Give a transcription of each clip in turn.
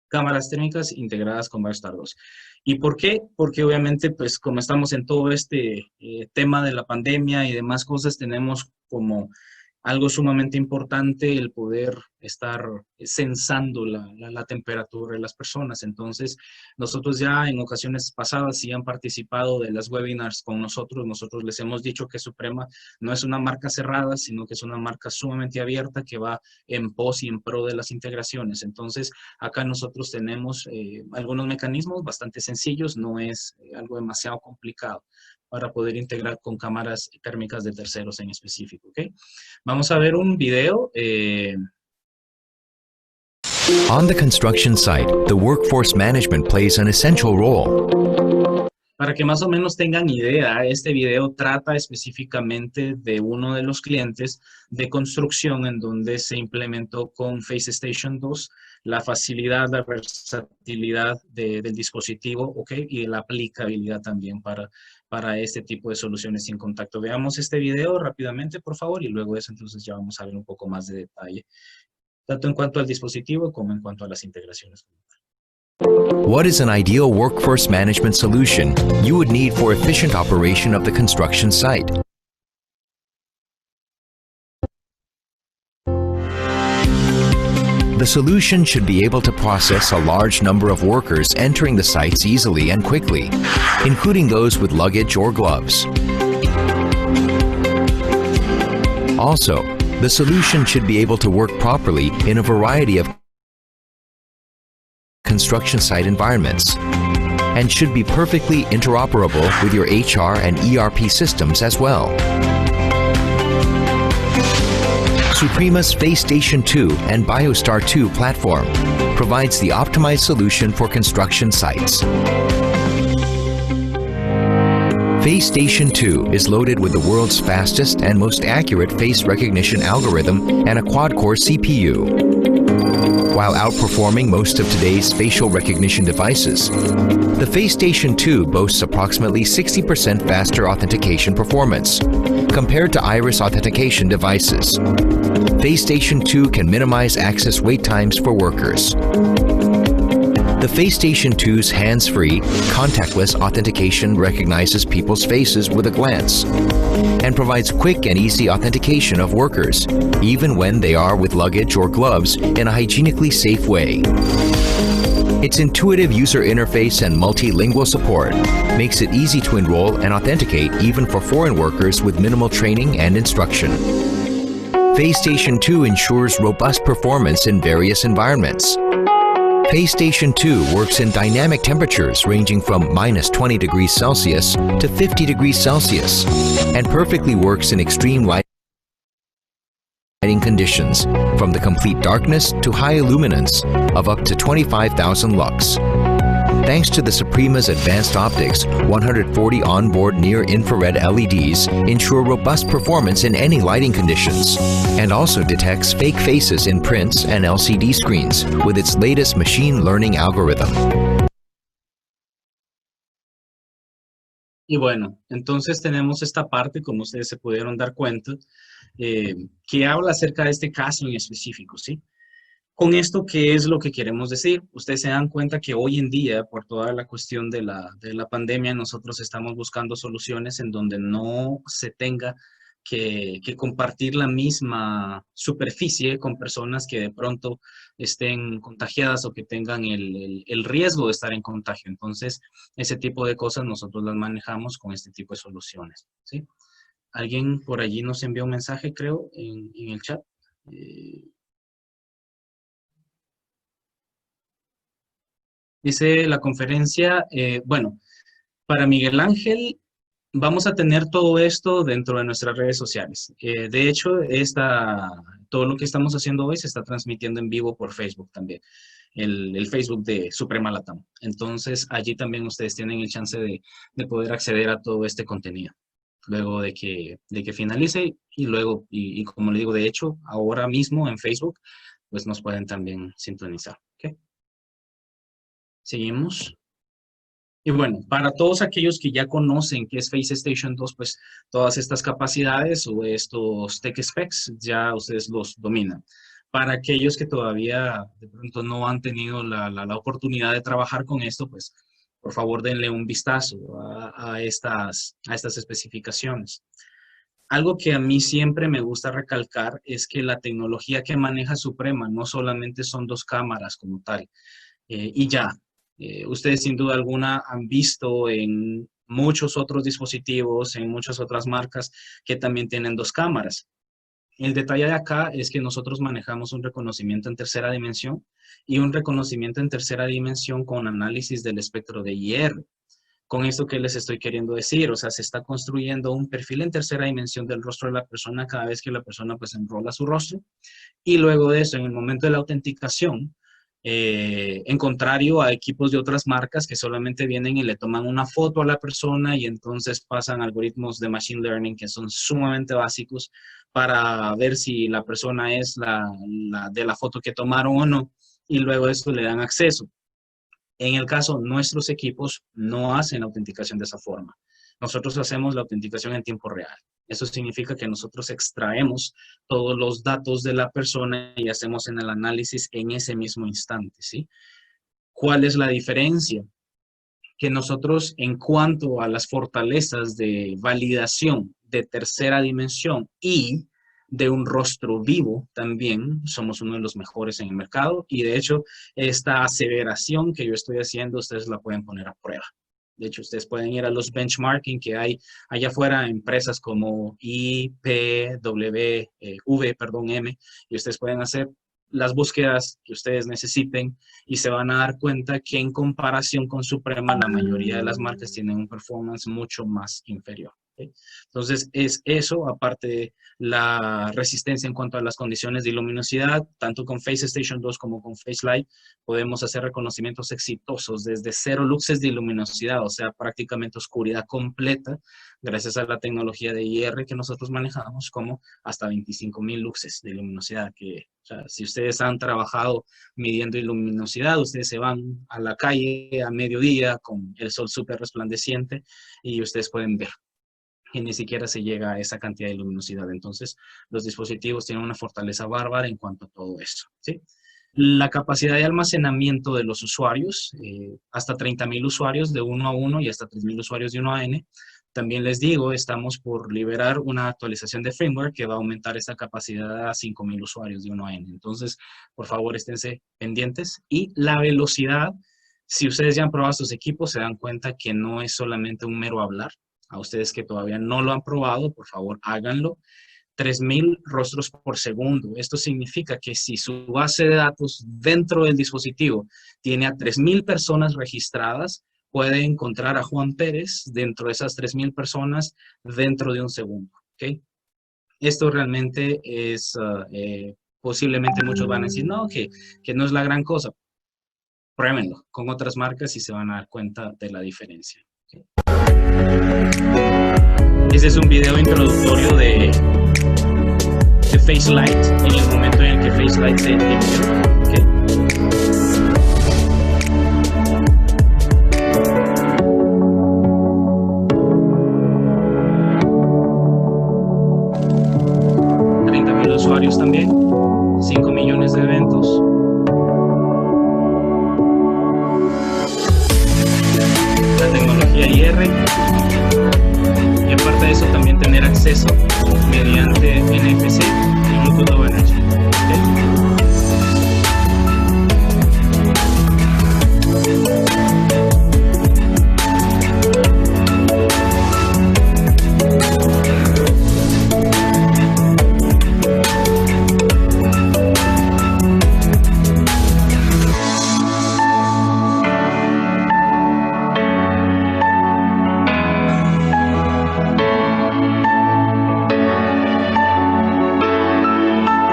cámaras térmicas integradas con Barstar 2. ¿Y por qué? Porque obviamente, pues como estamos en todo este tema de la pandemia y demás cosas, tenemos como algo sumamente importante el poder estar censando la temperatura de las personas. Entonces, nosotros ya en ocasiones pasadas, si han participado de las webinars con nosotros les hemos dicho que Suprema no es una marca cerrada, sino que es una marca sumamente abierta que va en pos y en pro de las integraciones. Entonces, acá nosotros tenemos algunos mecanismos bastante sencillos, no es algo demasiado complicado para poder integrar con cámaras térmicas de terceros en específico, ¿ok? Vamos a ver un video. On the construction site, the workforce management plays an essential role. Para que más o menos tengan idea, este video trata específicamente de uno de los clientes de construcción en donde se implementó con FaceStation 2 la facilidad, la versatilidad del dispositivo, ¿ok? Y la aplicabilidad también para este tipo de soluciones sin contacto. Veamos este video rápidamente, por favor, y luego de eso entonces ya vamos a ver un poco más de detalle, tanto en cuanto al dispositivo como en cuanto a las integraciones. What is an ideal workforce management solution you would need for efficient operation of the construction site? The solution should be able to process a large number of workers entering the sites easily and quickly, including those with luggage or gloves. Also, the solution should be able to work properly in a variety of construction site environments and should be perfectly interoperable with your HR and ERP systems as well. Suprema's FaceStation 2 and BioStar 2 platform provides the optimized solution for construction sites. FaceStation 2 is loaded with the world's fastest and most accurate face recognition algorithm and a quad-core CPU. While outperforming most of today's facial recognition devices, the FaceStation 2 boasts approximately 60% faster authentication performance compared to iris authentication devices. FaceStation 2 can minimize access wait times for workers. The FaceStation 2's hands-free, contactless authentication recognizes people's faces with a glance and provides quick and easy authentication of workers, even when they are with luggage or gloves, in a hygienically safe way. Its intuitive user interface and multilingual support makes it easy to enroll and authenticate even for foreign workers with minimal training and instruction. FaceStation 2 ensures robust performance in various environments. FaceStation 2 works in dynamic temperatures ranging from minus 20 degrees Celsius to 50 degrees Celsius and perfectly works in extreme lighting conditions, from the complete darkness to high luminance of up to 25,000 lux. Thanks to the Suprema's advanced optics, 140 onboard near-infrared LEDs ensure robust performance in any lighting conditions, and also detects fake faces in prints and LCD screens with its latest machine learning algorithm. Y bueno, entonces tenemos esta parte, como ustedes se pudieron dar cuenta, que habla acerca de este caso en específico, ¿sí? Con esto, ¿qué es lo que queremos decir? Ustedes se dan cuenta que hoy en día, por toda la cuestión de la pandemia, nosotros estamos buscando soluciones en donde no se tenga que compartir la misma superficie con personas que de pronto estén contagiadas o que tengan el riesgo de estar en contagio. Entonces, ese tipo de cosas nosotros las manejamos con este tipo de soluciones, ¿sí? Alguien por allí nos envió un mensaje, creo, en el chat. Dice la conferencia, bueno, para Miguel Ángel, vamos a tener todo esto dentro de nuestras redes sociales. De hecho, todo lo que estamos haciendo hoy se está transmitiendo en vivo por Facebook también, el Facebook de Suprema Latam. Entonces, allí también ustedes tienen el chance de poder acceder a todo este contenido, luego de que finalice y luego, y como le digo, de hecho, ahora mismo en Facebook, pues nos pueden también sintonizar, ¿ok? Seguimos. Y bueno, para todos aquellos que ya conocen qué es FaceStation 2, pues todas estas capacidades o estos tech specs ya ustedes los dominan. Para aquellos que todavía de pronto no han tenido la oportunidad de trabajar con esto, pues por favor denle un vistazo a estas especificaciones. Algo que a mí siempre me gusta recalcar es que la tecnología que maneja Suprema no solamente son 2 cámaras como tal, y ya. Ustedes sin duda alguna han visto en muchos otros dispositivos, en muchas otras marcas que también tienen 2 cámaras. El detalle de acá es que nosotros manejamos un reconocimiento en tercera dimensión y un reconocimiento en tercera dimensión con análisis del espectro de IR. Con esto, ¿qué les estoy queriendo decir? O sea, se está construyendo un perfil en tercera dimensión del rostro de la persona cada vez que la persona pues enrola su rostro. Y luego de eso, en el momento de la autenticación, en contrario a equipos de otras marcas que solamente vienen y le toman una foto a la persona y entonces pasan algoritmos de machine learning que son sumamente básicos para ver si la persona es de la foto que tomaron o no, y luego de esto le dan acceso. En el caso, nuestros equipos no hacen la autenticación de esa forma. Nosotros hacemos la autenticación en tiempo real. Eso significa que nosotros extraemos todos los datos de la persona y hacemos en el análisis en ese mismo instante, ¿sí? ¿Cuál es la diferencia? Que nosotros, en cuanto a las fortalezas de validación de tercera dimensión y de un rostro vivo, también somos uno de los mejores en el mercado. Y de hecho, esta aseveración que yo estoy haciendo, ustedes la pueden poner a prueba. De hecho, ustedes pueden ir a los benchmarking que hay allá afuera, empresas como IPW, M, y ustedes pueden hacer las búsquedas que ustedes necesiten y se van a dar cuenta que en comparación con Suprema, la mayoría de las marcas tienen un performance mucho más inferior. ¿Okay? Entonces, es eso, aparte de la resistencia en cuanto a las condiciones de luminosidad, tanto con Face Station 2 como con Face Light, podemos hacer reconocimientos exitosos desde 0 luxes de luminosidad, o sea, prácticamente oscuridad completa, gracias a la tecnología de IR que nosotros manejamos, como hasta 25,000 luxes de luminosidad, que o sea, si ustedes han trabajado midiendo luminosidad, ustedes se van a la calle a mediodía con el sol súper resplandeciente y ustedes pueden ver y ni siquiera se llega a esa cantidad de luminosidad. Entonces, los dispositivos tienen una fortaleza bárbara en cuanto a todo eso, ¿sí? La capacidad de almacenamiento de los usuarios, hasta 30,000 usuarios de 1 a 1 y hasta 3,000 usuarios de 1 a N. También les digo, estamos por liberar una actualización de firmware que va a aumentar esta capacidad a 5,000 usuarios de 1 a N. Entonces, por favor, esténse pendientes. Y la velocidad, si ustedes ya han probado estos equipos, se dan cuenta que no es solamente un mero hablar. A ustedes que todavía no lo han probado, por favor, háganlo. 3,000 rostros por segundo. Esto significa que si su base de datos dentro del dispositivo tiene a 3,000 personas registradas, puede encontrar a Juan Pérez dentro de esas 3,000 personas dentro de un segundo. ¿Okay? Esto realmente es, posiblemente muchos van a decir, no, que no es la gran cosa. Pruébenlo con otras marcas y se van a dar cuenta de la diferencia. ¿Okay? Este es un video introductorio de Face Light en el momento en el que Face Light se inició. ¿Okay? Usuarios también, 5 millones de eventos. La tecnología IR. Y aparte de eso también tener acceso mediante NFC y Bluetooth Low Energy.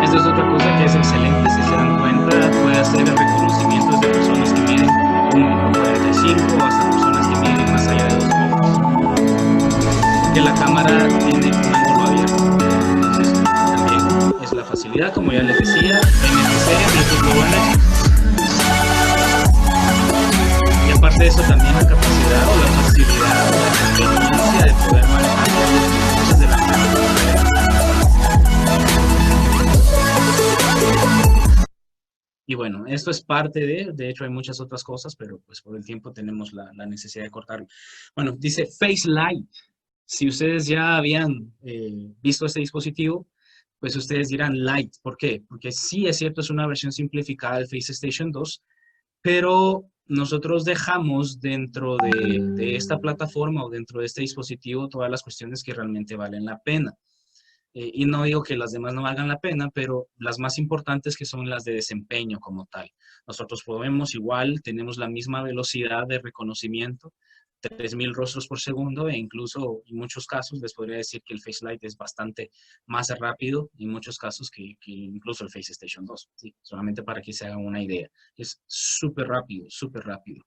Esta es otra cosa que es excelente, si se dan cuenta, puede hacer reconocimientos de personas que miden 1,45 hasta personas que miden más allá de 2 metros. Que la cámara tiene un ángulo abierto. Entonces, también es la facilidad, como ya les decía, NFC, Bluetooth Low Energy. Y aparte de eso, también la capacidad o la facilidad o la conveniencia de poder manejar cosas de la cámara. Y bueno, esto es parte de hecho hay muchas otras cosas, pero pues por el tiempo tenemos la necesidad de cortarlo. Bueno, dice Face Light. Si ustedes ya habían visto este dispositivo, pues ustedes dirán Light. ¿Por qué? Porque sí es cierto, es una versión simplificada del Face Station 2, pero nosotros dejamos dentro de esta plataforma o dentro de este dispositivo todas las cuestiones que realmente valen la pena. Y no digo que las demás no valgan la pena, pero las más importantes que son las de desempeño como tal. Nosotros podemos igual, tenemos la misma velocidad de reconocimiento, 3000 rostros por segundo, e incluso en muchos casos les podría decir que el Face Lite es bastante más rápido en muchos casos que incluso el Face Station 2, ¿sí? Solamente para que se hagan una idea. Es súper rápido, súper rápido.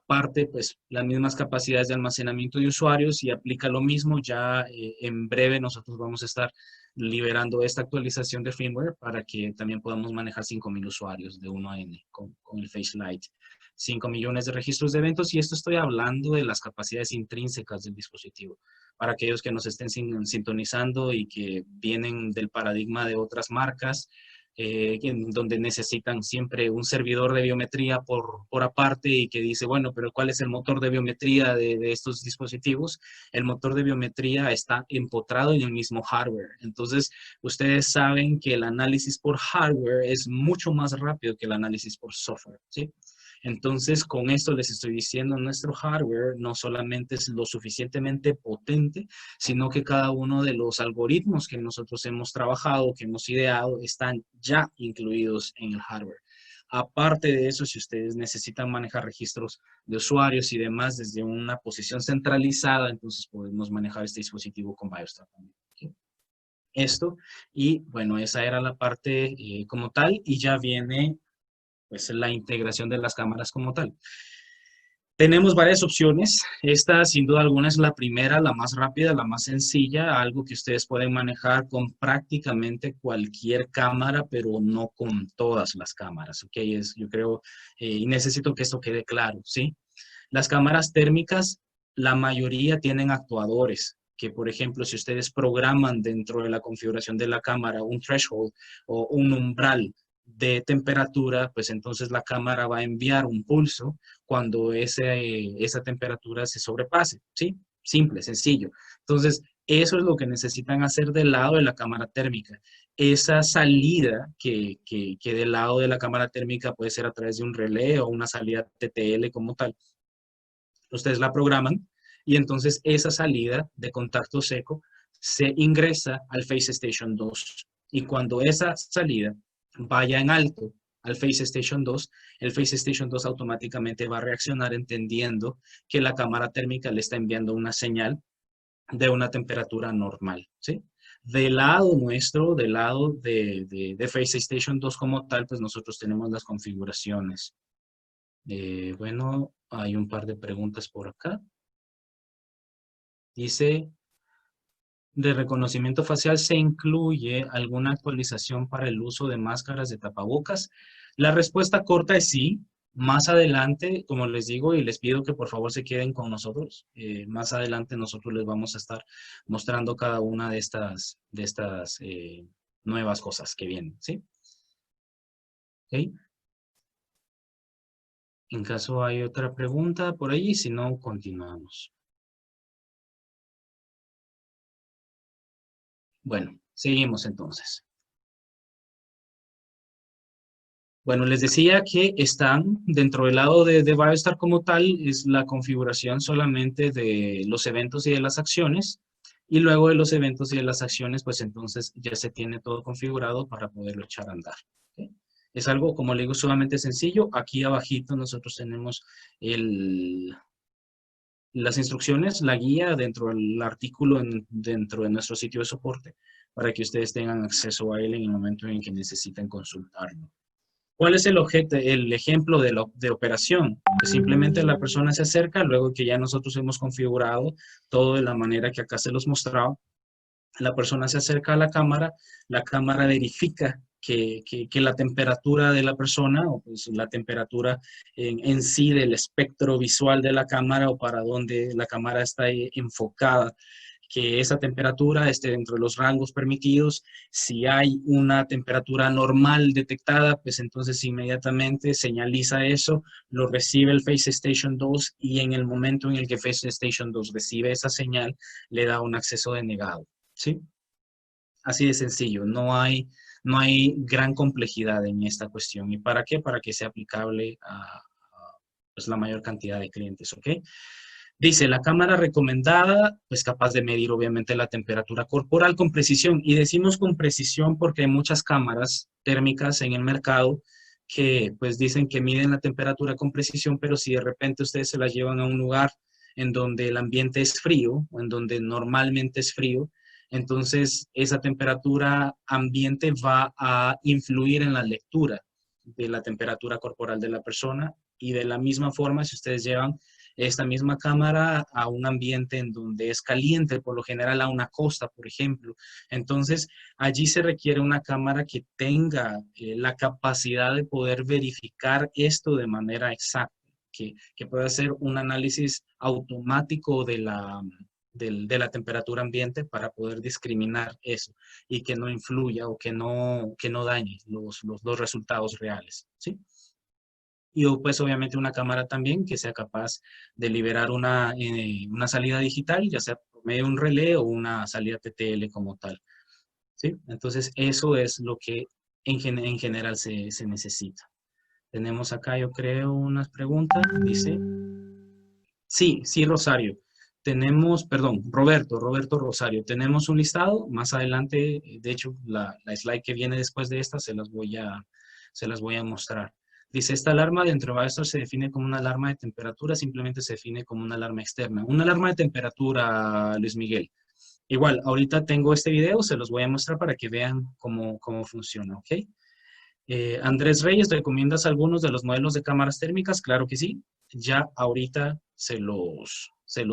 Aparte, pues las mismas capacidades de almacenamiento de usuarios y aplica lo mismo. Ya en breve nosotros vamos a estar liberando esta actualización de firmware para que también podamos manejar 5000 usuarios de 1 a N con el Face Lite. 5 millones de registros de eventos, y esto estoy hablando de las capacidades intrínsecas del dispositivo. Para aquellos que nos estén sintonizando y que vienen del paradigma de otras marcas, donde necesitan siempre un servidor de biometría por aparte y que dice, bueno, pero ¿cuál es el motor de biometría de estos dispositivos? El motor de biometría está empotrado en el mismo hardware. Entonces, ustedes saben que el análisis por hardware es mucho más rápido que el análisis por software, ¿sí? Entonces, con esto les estoy diciendo, nuestro hardware no solamente es lo suficientemente potente, sino que cada uno de los algoritmos que nosotros hemos trabajado, que hemos ideado, están ya incluidos en el hardware. Aparte de eso, si ustedes necesitan manejar registros de usuarios y demás desde una posición centralizada, entonces podemos manejar este dispositivo con BioStar también. ¿Okay? Esto, y bueno, esa era la parte como tal, y ya viene pues la integración de las cámaras como tal. Tenemos varias opciones. Esta, sin duda alguna, es la primera, la más rápida, la más sencilla, algo que ustedes pueden manejar con prácticamente cualquier cámara, pero no con todas las cámaras, ¿ok? Yo creo, y necesito que esto quede claro, ¿sí? Las cámaras térmicas, la mayoría tienen actuadores, que por ejemplo, si ustedes programan dentro de la configuración de la cámara un threshold o un umbral de temperatura, pues entonces la cámara va a enviar un pulso cuando esa temperatura se sobrepase, ¿sí? Simple, sencillo. Entonces, eso es lo que necesitan hacer del lado de la cámara térmica. Esa salida que del lado de la cámara térmica puede ser a través de un relé o una salida TTL como tal. Ustedes la programan y entonces esa salida de contacto seco se ingresa al Face Station 2. Y cuando esa salida vaya en alto al Face Station 2, el Face Station 2 automáticamente va a reaccionar entendiendo que la cámara térmica le está enviando una señal de una temperatura normal, ¿sí? Del lado nuestro, del lado de Face Station 2 como tal, pues nosotros tenemos las configuraciones. Bueno, hay un par de preguntas por acá. Dice, ¿de reconocimiento facial se incluye alguna actualización para el uso de máscaras de tapabocas? La respuesta corta es sí. Más adelante, como les digo, y les pido que por favor se queden con nosotros, más adelante nosotros les vamos a estar mostrando cada una de estas nuevas cosas que vienen, ¿sí? ¿Okay? En caso hay otra pregunta por ahí, si no, continuamos. Bueno, seguimos entonces. Bueno, les decía que están dentro del lado de BioStar como tal, es la configuración solamente de los eventos y de las acciones. Y luego de los eventos y de las acciones, pues entonces ya se tiene todo configurado para poderlo echar a andar. ¿Okay? Es algo, como le digo, sumamente sencillo. Aquí abajito nosotros tenemos las instrucciones, la guía dentro del artículo dentro de nuestro sitio de soporte para que ustedes tengan acceso a él en el momento en que necesiten consultarlo. ¿Cuál es el ejemplo de operación? Que simplemente la persona se acerca, luego que ya nosotros hemos configurado todo de la manera que acá se los mostraba, la persona se acerca a la cámara verifica que la temperatura de la persona, o pues la temperatura en sí del espectro visual de la cámara o para donde la cámara está enfocada, que esa temperatura esté dentro de los rangos permitidos. Si hay una temperatura normal detectada, pues entonces inmediatamente señaliza eso, lo recibe el Face Station 2 y en el momento en el que Face Station 2 recibe esa señal, le da un acceso denegado, ¿sí? Así de sencillo, no hay gran complejidad en esta cuestión. ¿Y para qué? Para que sea aplicable a pues, la mayor cantidad de clientes, ¿ok? Dice, la cámara recomendada, pues capaz de medir obviamente la temperatura corporal con precisión. Y decimos con precisión porque hay muchas cámaras térmicas en el mercado que pues dicen que miden la temperatura con precisión, pero si de repente ustedes se las llevan a un lugar en donde el ambiente es frío o en donde normalmente es frío, entonces esa temperatura ambiente va a influir en la lectura de la temperatura corporal de la persona y de la misma forma si ustedes llevan esta misma cámara a un ambiente en donde es caliente, por lo general a una costa, por ejemplo. Entonces, allí se requiere una cámara que tenga la capacidad de poder verificar esto de manera exacta, que pueda hacer un análisis automático de la temperatura ambiente para poder discriminar eso y que no influya o que no dañe los resultados reales, ¿sí? Y pues obviamente una cámara también que sea capaz de liberar una salida digital, ya sea por medio de un relé o una salida TTL como tal, ¿sí? Entonces eso es lo que en general se necesita. Tenemos acá, yo creo, unas preguntas. Dice, sí, Rosario. Tenemos, perdón, Roberto Rosario. Tenemos un listado. Más adelante, de hecho, la slide que viene después de esta se las voy a mostrar. Dice, esta alarma dentro de Baestar se define como una alarma de temperatura, simplemente se define como una alarma externa. Una alarma de temperatura, Luis Miguel. Igual, ahorita tengo este video, se los voy a mostrar para que vean cómo funciona, ¿ok? Andrés Reyes, ¿recomiendas algunos de los modelos de cámaras térmicas? Claro que sí. Ya ahorita se los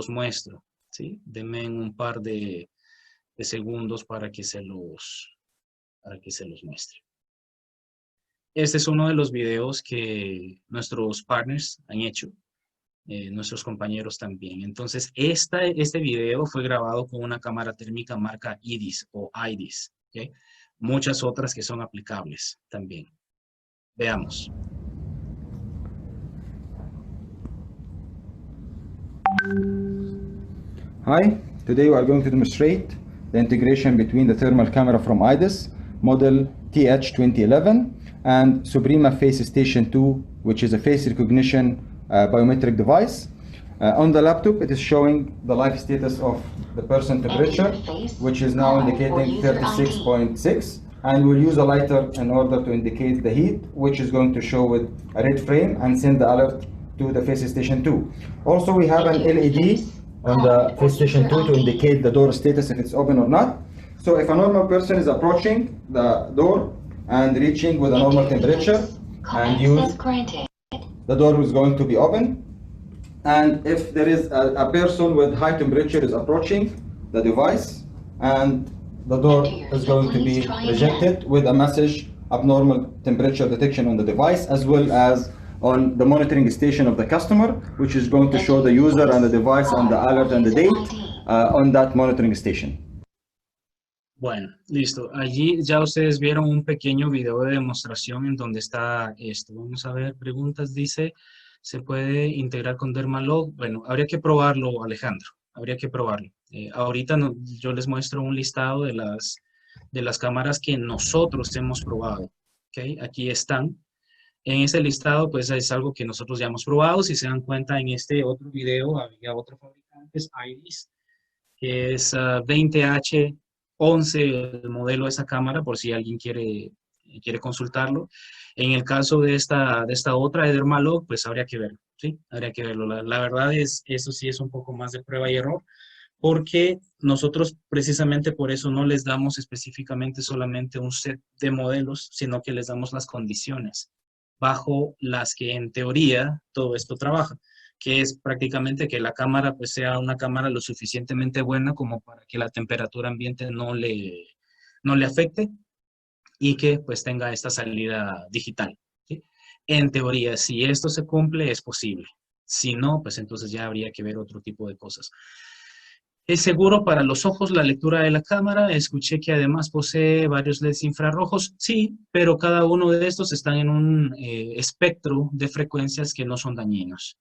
muestro, ¿sí? Denme un par de segundos para que se los muestre. Este es uno de los videos que nuestros partners han hecho, nuestros compañeros también. Entonces, este video fue grabado con una cámara térmica marca IDIS o IDIS, ¿okay? Muchas otras que son aplicables también. Veamos. Hi, today we are going to demonstrate the integration between the thermal camera from IDIS, model TH2011, and Suprema Face Station 2, which is a face recognition biometric device. On the laptop, it is showing the live status of the person temperature, which is now indicating 36.6, and we'll use a lighter in order to indicate the heat, which is going to show with a red frame and send the alert to the Face Station 2. Also, we have an LED on the Face Station 2 to indicate the door status if it's open or not. So if a normal person is approaching the door and reaching with a normal temperature and use, the door is going to be open. And if there is a person with high temperature is approaching the device, and the door is going to be rejected with a message abnormal temperature detection on the device, as well as on the monitoring station of the customer, which is going to show the user and the device and the alert and the date on that monitoring station. Bueno, listo. Allí ya ustedes vieron un pequeño video de demostración en donde está esto. Vamos a ver, preguntas, dice, ¿se puede integrar con Dermalog? Bueno, habría que probarlo, Alejandro, habría que probarlo. Ahorita yo les muestro un listado de las cámaras que nosotros hemos probado, ¿ok? Aquí están. En ese listado, pues es algo que nosotros ya hemos probado. Si se dan cuenta, en este otro video había otro fabricante, IDIS, que es 20H11, el modelo de esa cámara, por si alguien quiere consultarlo. En el caso de esta otra, de Dermalog, pues habría que verlo, ¿sí? Habría que verlo. La verdad es, eso sí es un poco más de prueba y error, porque nosotros precisamente por eso no les damos específicamente solamente un set de modelos, sino que les damos las condiciones bajo las que en teoría todo esto trabaja, que es prácticamente que la cámara pues sea una cámara lo suficientemente buena como para que la temperatura ambiente no le afecte y que pues tenga esta salida digital, ¿sí? En teoría, si esto se cumple, es posible. Si no, pues entonces ya habría que ver otro tipo de cosas. Es seguro para los ojos la lectura de la cámara. Escuché que además posee varios LEDs infrarrojos. Sí, pero cada uno de estos están en un espectro de frecuencias que no son dañinos.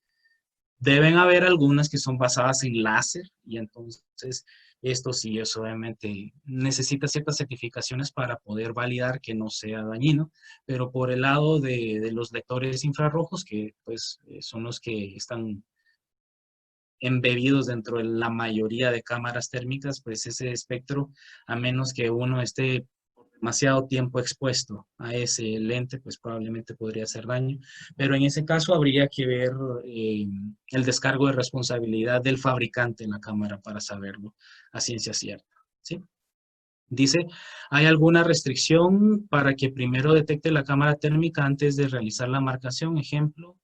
Deben haber algunas que son basadas en láser y entonces esto sí, eso obviamente necesita ciertas certificaciones para poder validar que no sea dañino, pero por el lado de los lectores infrarrojos, que pues son los que están embebidos dentro de la mayoría de cámaras térmicas, pues ese espectro, a menos que uno esté demasiado tiempo expuesto a ese lente, pues probablemente podría hacer daño. Pero en ese caso habría que ver el descargo de responsabilidad del fabricante en la cámara para saberlo a ciencia cierta, ¿sí? Dice, ¿hay alguna restricción para que primero detecte la cámara térmica antes de realizar la marcación? Ejemplo,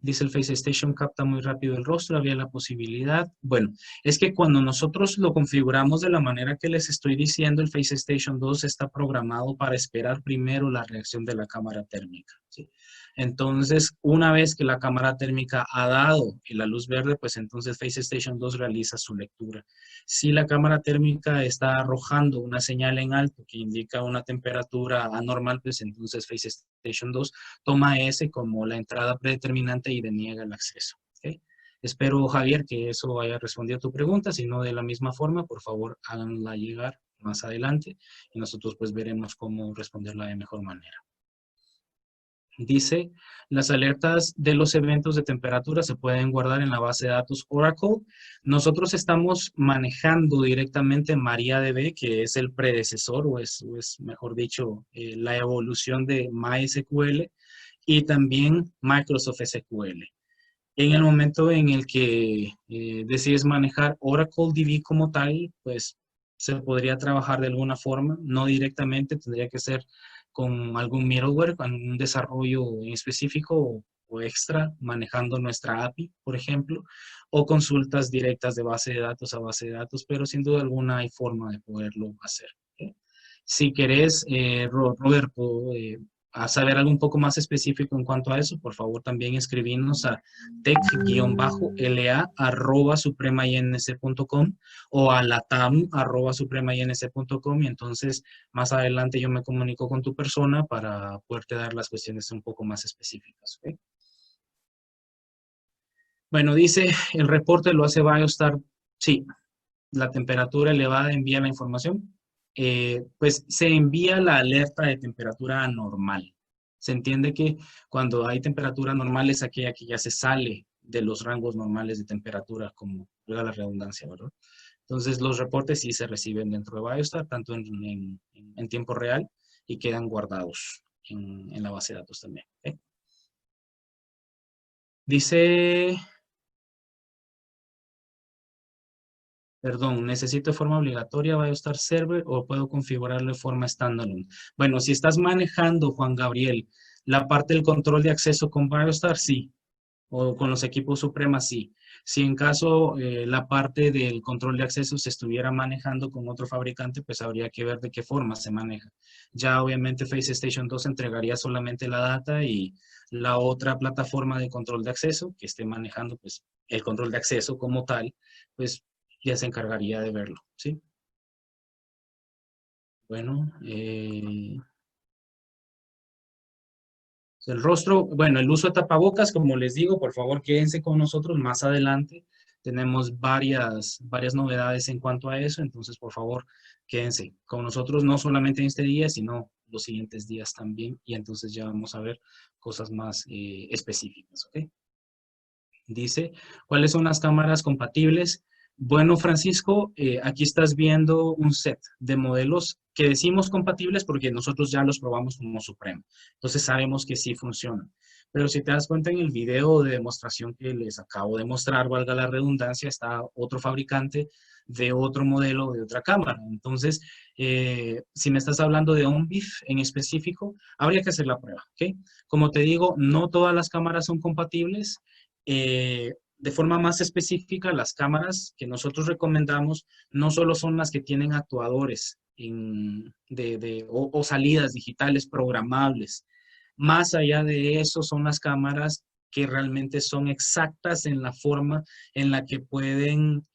dice el Face Station capta muy rápido el rostro, había la posibilidad. Bueno, es que cuando nosotros lo configuramos de la manera que les estoy diciendo, el Face Station 2 está programado para esperar primero la reacción de la cámara térmica, ¿sí? Entonces, una vez que la cámara térmica ha dado la luz verde, pues entonces Face Station 2 realiza su lectura. Si la cámara térmica está arrojando una señal en alto que indica una temperatura anormal, pues entonces Face Station 2 toma ese como la entrada predeterminante y deniega el acceso. ¿Okay? Espero, Javier, que eso haya respondido a tu pregunta. Si no, de la misma forma, por favor, háganla llegar más adelante y nosotros pues veremos cómo responderla de mejor manera. Dice, las alertas de los eventos de temperatura se pueden guardar en la base de datos Oracle. Nosotros estamos manejando directamente MariaDB, que es el predecesor, o es mejor dicho, la evolución de MySQL, y también Microsoft SQL. En el momento en el que decides manejar Oracle DB como tal, pues se podría trabajar de alguna forma, no directamente, tendría que ser con algún middleware, con un desarrollo en específico o extra, manejando nuestra API, por ejemplo, o consultas directas de base de datos a base de datos, pero sin duda alguna hay forma de poderlo hacer. ¿Okay? Si querés, Roberto, a saber algo un poco más específico en cuanto a eso, por favor también escribirnos a tech-la@supremainc.com o a latam@supremainc.com y entonces más adelante yo me comunico con tu persona para poderte dar las cuestiones un poco más específicas. ¿Okay? Bueno, dice, el reporte lo hace BioStar. Sí, la temperatura elevada envía la información. Pues se envía la alerta de temperatura anormal. Se entiende que cuando hay temperatura normal es aquella que ya se sale de los rangos normales de temperatura, como la redundancia, ¿verdad? Entonces los reportes sí se reciben dentro de BioStar, tanto en tiempo real y quedan guardados en la base de datos también. ¿Okay? Dice... Perdón, ¿necesito de forma obligatoria BioStar Server o puedo configurarlo de forma standalone? Bueno, si estás manejando, Juan Gabriel, la parte del control de acceso con BioStar, sí. O con los equipos Suprema, sí. Si en caso la parte del control de acceso se estuviera manejando con otro fabricante, pues habría que ver de qué forma se maneja. Ya obviamente Face Station 2 entregaría solamente la data y la otra plataforma de control de acceso que esté manejando pues el control de acceso como tal, pues ya se encargaría de verlo, ¿sí? Bueno, el rostro, bueno, el uso de tapabocas, como les digo, por favor quédense con nosotros más adelante. Tenemos varias novedades en cuanto a eso, entonces por favor quédense con nosotros no solamente en este día, sino los siguientes días también, y entonces ya vamos a ver cosas más específicas, ¿ok? Dice, ¿cuáles son las cámaras compatibles? Bueno, Francisco, aquí estás viendo un set de modelos que decimos compatibles porque nosotros ya los probamos como Supremo. Entonces sabemos que sí funcionan. Pero si te das cuenta en el video de demostración que les acabo de mostrar, valga la redundancia, está otro fabricante de otro modelo de otra cámara. Entonces, si me estás hablando de un BIF en específico, habría que hacer la prueba, ¿ok? Como te digo, no todas las cámaras son compatibles. De forma más específica, las cámaras que nosotros recomendamos no solo son las que tienen actuadores o salidas digitales programables. Más allá de eso son las cámaras que realmente son exactas en la forma en la que pueden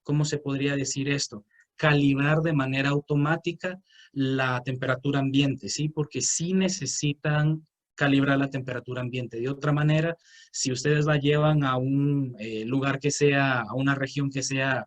¿cómo se podría decir esto? Calibrar de manera automática la temperatura ambiente, ¿sí? Porque sí necesitan calibrar la temperatura ambiente. De otra manera, si ustedes la llevan a un lugar que sea, a una región que sea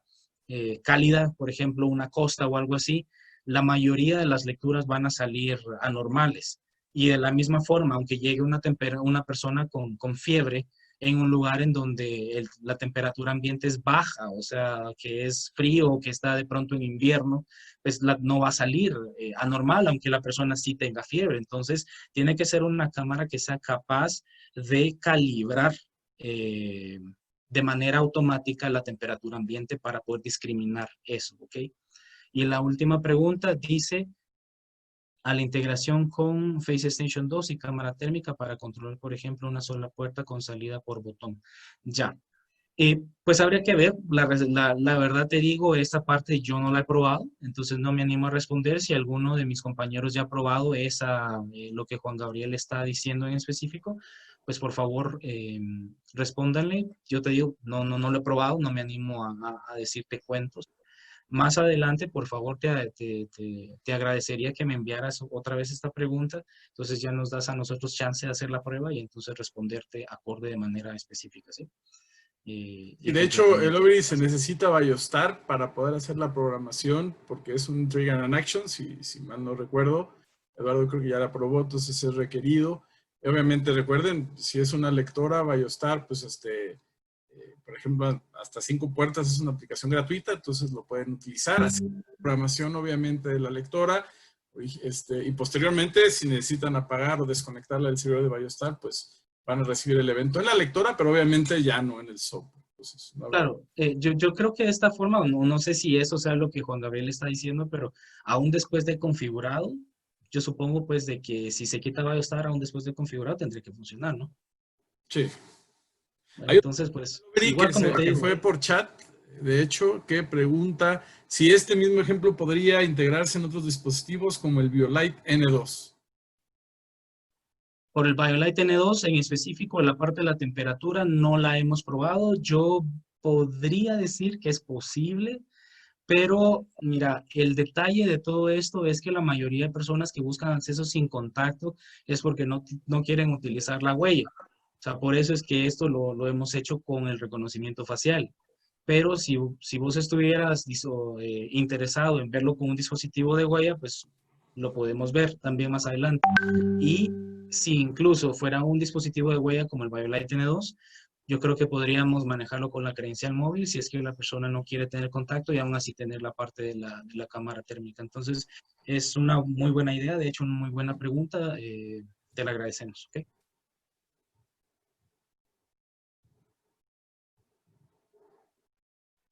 cálida, por ejemplo, una costa o algo así, la mayoría de las lecturas van a salir anormales. Y de la misma forma, aunque llegue una persona con fiebre en un lugar en donde la temperatura ambiente es baja, o sea, que es frío o que está de pronto en invierno, pues no va a salir anormal, aunque la persona sí tenga fiebre. Entonces, tiene que ser una cámara que sea capaz de calibrar de manera automática la temperatura ambiente para poder discriminar eso, ¿ok? Y la última pregunta dice, a la integración con Face Station 2 y cámara térmica para controlar, por ejemplo, una sola puerta con salida por botón. Ya. Pues habría que ver, la verdad te digo, esta parte yo no la he probado, entonces no me animo a responder. Si alguno de mis compañeros ya ha probado lo que Juan Gabriel está diciendo en específico, pues por favor respóndanle. Yo te digo, no lo he probado, no me animo a decirte cuentos. Más adelante, por favor, te agradecería que me enviaras otra vez esta pregunta. Entonces ya nos das a nosotros chance de hacer la prueba y entonces responderte acorde de manera específica, ¿sí? Y de hecho, el Overy se necesita Biostar para poder hacer la programación, porque es un Trigger and Action, si mal no recuerdo. Eduardo creo que ya la probó, entonces es requerido. Y obviamente recuerden, si es una lectora Biostar, pues por ejemplo, hasta 5 puertas es una aplicación gratuita, entonces lo pueden utilizar. Así programación obviamente de la lectora. Y posteriormente, si necesitan apagar o desconectarla del servidor de Biostar, pues van a recibir el evento en la lectora, pero obviamente ya no en el software. Entonces, claro, yo creo que de esta forma, no sé si eso sea lo que Juan Gabriel está diciendo, pero aún después de configurado, yo supongo pues de que si se quita Biostar, aún después de configurado, tendría que funcionar, ¿no? Sí. Entonces, pues, igual como te digo. Fue por chat, de hecho, que pregunta si este mismo ejemplo podría integrarse en otros dispositivos como el BioLite N2. Por el BioLite N2 en específico, la parte de la temperatura no la hemos probado. Yo podría decir que es posible, pero mira, el detalle de todo esto es que la mayoría de personas que buscan acceso sin contacto es porque no quieren utilizar la huella. O sea, por eso es que esto lo hemos hecho con el reconocimiento facial. Pero si vos estuvieras interesado en verlo con un dispositivo de huella, pues lo podemos ver también más adelante. Y si incluso fuera un dispositivo de huella como el BioLite N2, yo creo que podríamos manejarlo con la credencial móvil si es que la persona no quiere tener contacto y aún así tener la parte de la cámara térmica. Entonces, es una muy buena idea, de hecho, una muy buena pregunta. Te la agradecemos, ¿ok?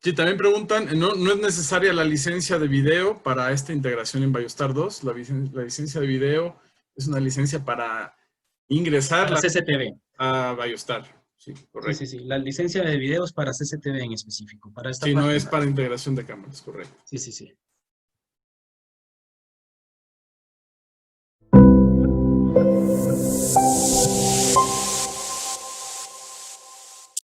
Sí, también preguntan, ¿no es necesaria la licencia de video para esta integración en Biostar 2? La licencia de video es una licencia para ingresar para CCTV. A Biostar. Sí, correcto. Sí. La licencia de videos para CCTV en específico. Para esta sí, parte, no es para integración de cámaras, correcto. Sí.